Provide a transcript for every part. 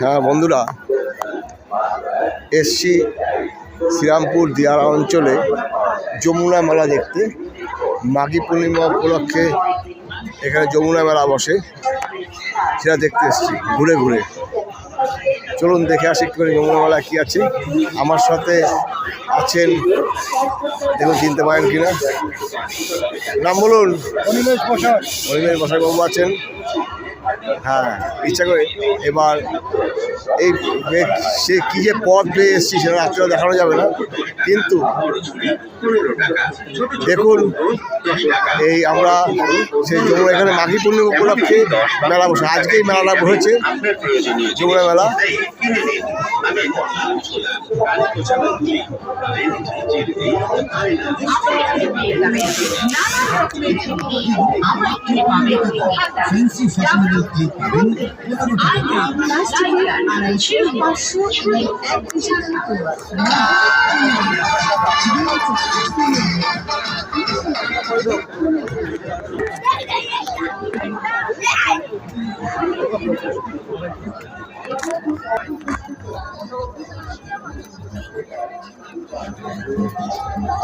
হ্যাঁ বন্ধুরা, এসছি শ্রীরামপুর দিয়ারা অঞ্চলে যমুনা মেলা দেখতে। মাঘী পূর্ণিমা উপলক্ষে এখানে যমুনা মেলা বসে, সেটা দেখতে এসছি ঘুরে ঘুরে। চলুন দেখে আসি একটু যমুনা মেলা কী আছে। আমার সাথে আছেন, দেখুন চিনতে পারেন কিনা, নাম বলুন। অনিমেষ বসাক বাবু আছেন। হ্যাঁ, ইচ্ছা করে এবার এই সে কী যে পথ পেয়ে এসেছি সেটা রাত্রে দেখানো যাবে না, কিন্তু দেখুন এই আমরা সেই যমুনা এখানে মাঘী পূর্ণিমা উপলক্ষে মেলা বসে। আজকেই মেলাটা বসেছে, যমুনা মেলা।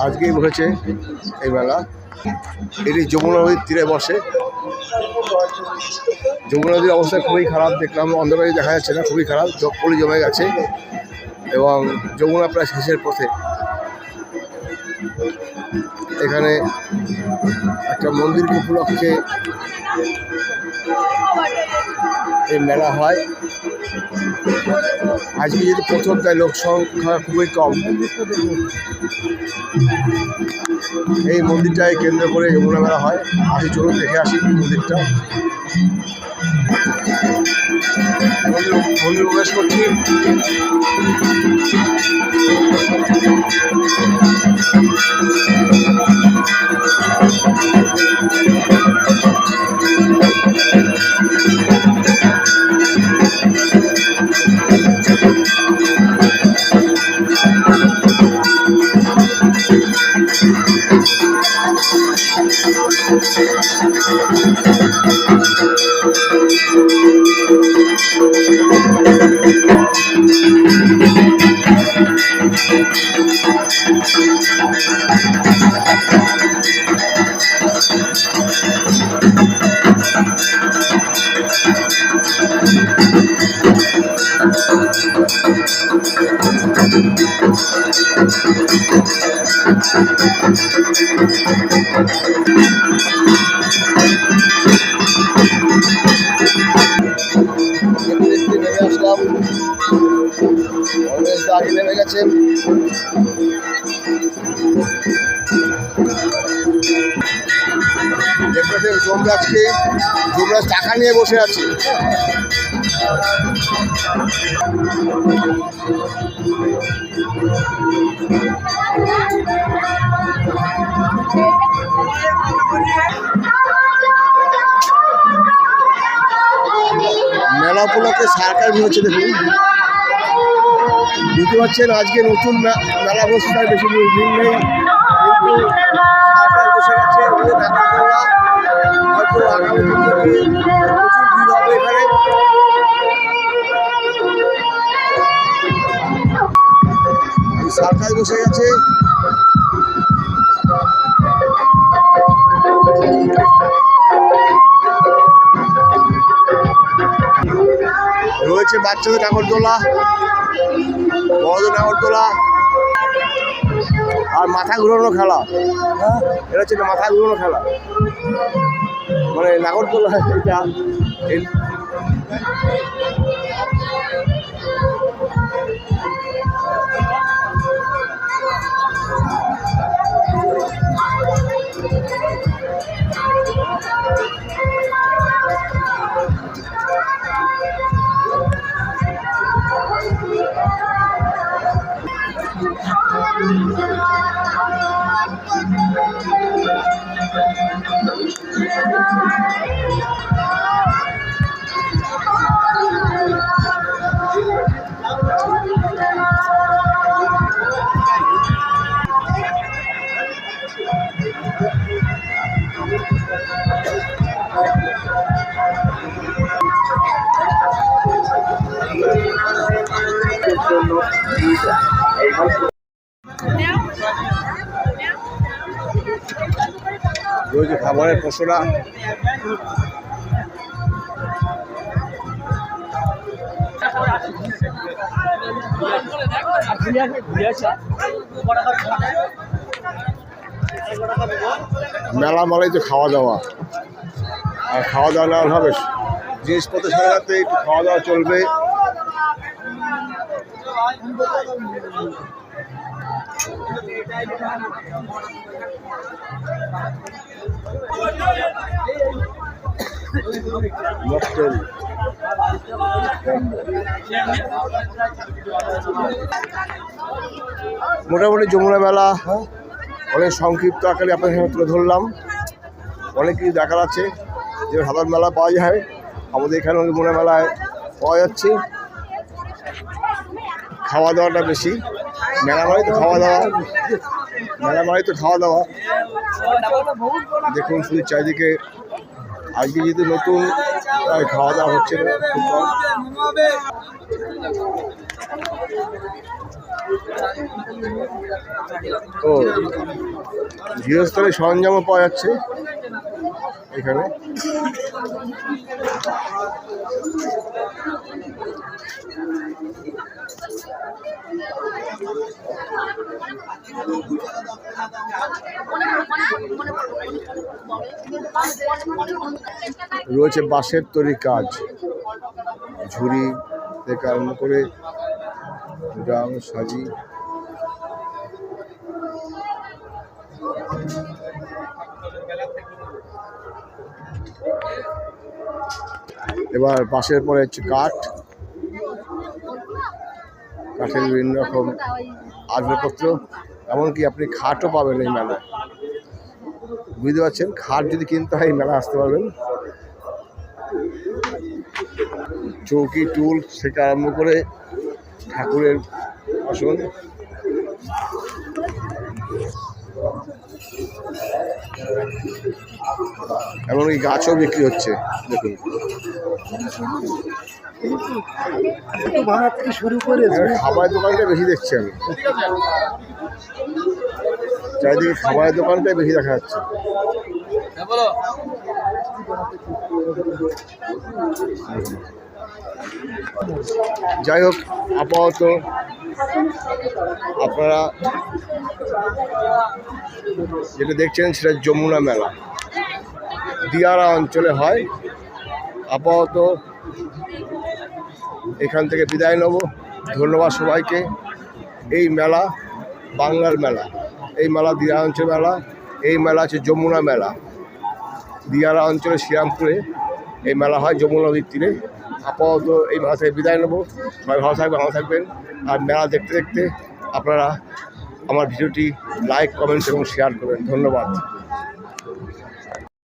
আজকেই বসেছে এই মেলা। এটি যমুনা নদীর তীরে বসে। যমুনা নদীর অবস্থা খুবই খারাপ, দেখলাম অন্ধকারে দেখা যাচ্ছে না, খুবই খারাপ, জল জমে গেছে এবং যমুনা প্রায় শেষের পথে। এখানে একটা মন্দির উপলক্ষে এই মেলা হয়। আজকে যেহেতু প্রথম, তাই লোক সংখ্যা খুবই কম। এই মন্দিরটাকে কেন্দ্র করে যমুনা মেলা হয়। আসি, চলুন দেখে আসি মন্দিরটা। মন্দির প্রবেশ করছি। নেমে গেছেন। দেখতেছেন যমরাজ টাকা নিয়ে বসে আছে। মেলা উপলক্ষে সার্কাস হচ্ছে, দেখুন বুঝতে পারছেন। আজকে নতুন মেলা বসছে, তার বেশি দিন নেই, কিন্তু সার্কাস বসে গেছে। হয়তো আগামী দিন থেকে প্রচুর ভিড় হবে এখানে। সার্কাস বসে গেছে। রয়েছে বাচ্চাদের নাগরদোলা, বড়দের নাগরদোলা, আর মাথা ঘুরানো খেলা। এটা হচ্ছে মাথা ঘুরানো খেলা, মানে নাগরদোলা। এটা রয়েছে খাবারের পসরা, মেলা মালাই তো খাওয়া দাওয়া, আর খাওয়া দাওয়া না হবে জিনিসপত্র সাথে একটু খাওয়া দাওয়া চলবে। মোটামুটি যমুনা মেলা অনেক সংক্ষিপ্ত আকারে আপনার সামনে তুলে ধরলাম। অনেক কিছু দেখার আছে, যে সাধারণ মেলা পাওয়া যায় আমাদের এখানে যমুনা মেলায় পাওয়া যাচ্ছে। খাওয়া দাওয়াটা বেশি, মেলা মানে তো খাওয়া দাওয়া, মেলা মানে তো খাওয়া দাওয়া। দেখুন শুধু চারিদিকে আজকে যেহেতু নতুন খাওয়া দাওয়া হচ্ছে না, খুব কম। ও গৃহস্থলের সরঞ্জামও পাওয়া যাচ্ছে এখানে। রয়েছে বাঁশের তৈরি কাজ, ঝুড়ি থেকে আরম্ভ করে ড্রাম সাজি। এবার বাঁশের পরে হচ্ছে কাঠ, কাঠের বিভিন্ন রকম আসবাবপত্র, এমনকি আপনি খাটও পাবেন এই মেলায়। বুঝতে পারছেন, খাট যদি কিনতে হয় এই মেলা আসতে পারবেন। চৌকি টুল থেকে আরম্ভ করে ঠাকুরের আসন, এমনকি গাছও বিক্রি হচ্ছে। দেখুন খাবারের দোকানটা বেশি দেখছি আমি, চারিদিকে খাবারের দোকানটাই বেশি দেখা যাচ্ছে। যাই হোক, আপাতত আপনারা যেটা দেখছেন সেটা যমুনা মেলা দিয়ারা অঞ্চলে হয়। আপাতত এখান থেকে বিদায় নেব। ধন্যবাদ সবাইকে। এই মেলা বাংলার মেলা, এই মেলা দিয়ারা অঞ্চল মেলা, এই মেলা হচ্ছে যমুনা মেলা। দিয়ারা অঞ্চলে শ্রীরামপুরে এই মেলা হয় যমুনা নদীর তীরে। আপাতত এই মেলা থেকে বিদায় নেব। সবাই ভালো থাকবেন, ভালো থাকবেন। আর মেলা দেখতে দেখতে আপনারা আমার ভিডিওটি লাইক, কমেন্টস এবং শেয়ার করবেন। ধন্যবাদ।